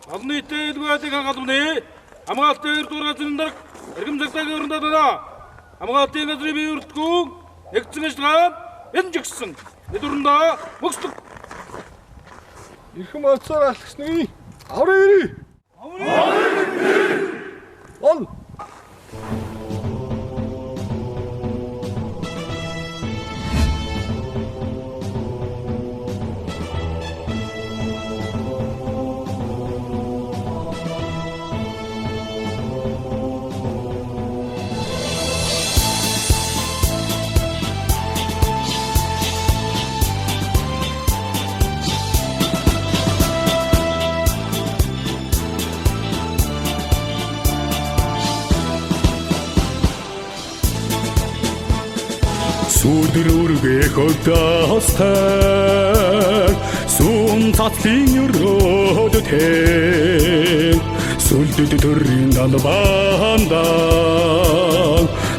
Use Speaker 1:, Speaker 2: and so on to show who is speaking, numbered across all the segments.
Speaker 1: Алны итэйдгүйтэйг хангалтмны хамгаалтын дургацын дарга эргэм цагтаагийн өрөндөө хамгаалтын газрын бие үрдгүү нэгдсэн ажиллагаа энэ жигсэн өдөрөндөө мөксдөг
Speaker 2: Ирхэм оцоор алхсныг авраа. Он
Speaker 3: Сүрдэрүргээ хөдөөстэй сүм цатлын өрөөдтэй сүлдэд төрийн далбаанда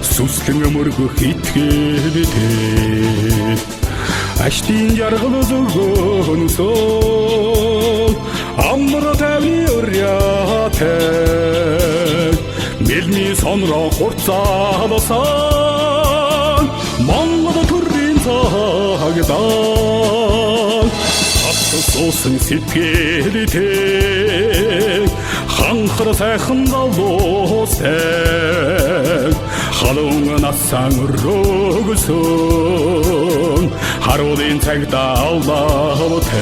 Speaker 3: сүслэн мөргөх итгэдэг аштын жаргал зөгөнсөө амар таны өрөөтэй мэлний сонроо хурцаалсан Монгол төрийн цагтаа Асуусан сэтгэлтэй ханхар сайхан залуустай халуун насан өрөөгсөн харуулын цагтаа аллаатай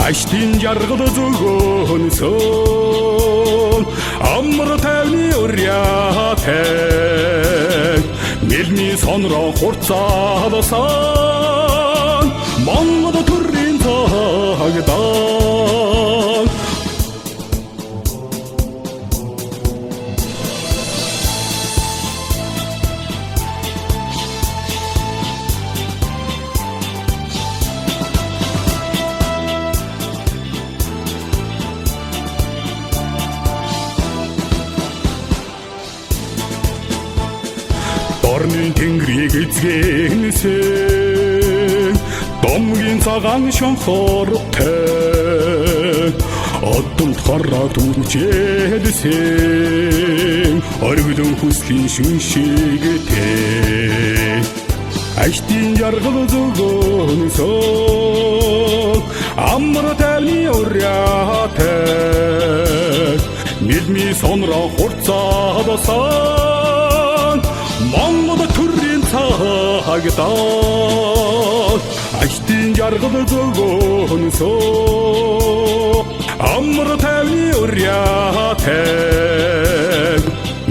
Speaker 3: аштын жаргал зөгөнсөн амар тайвны өрөөтэй Мэлний сонроо хурцаалсан Монгол төрийн цагтаа Орны тэнгэрийг эзгэнсэн домгийн цагаан шонхортой одомт хараад үнчээдсэн оргилон хүслийн шүншигтэй аштын жаргал зөгөнсөө амар тайвны өрөөтэй мэлний сонроо хурцаалсан Монгол төрийн цагтаа аштын жаргал зөгөнсөө амар тайвны өрөөтэй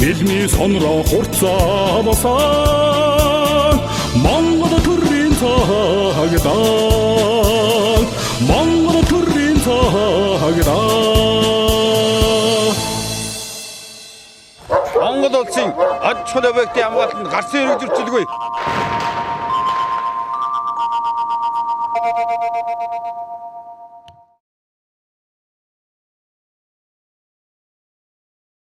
Speaker 3: мэлний сонроо хурцаалсан Монгол төрийн цагтаа Монгол төрийн цагтаа
Speaker 4: Монгол улсын аж ахуйн объектын хамгаалтанд гарсан эрэг зөрчилгүй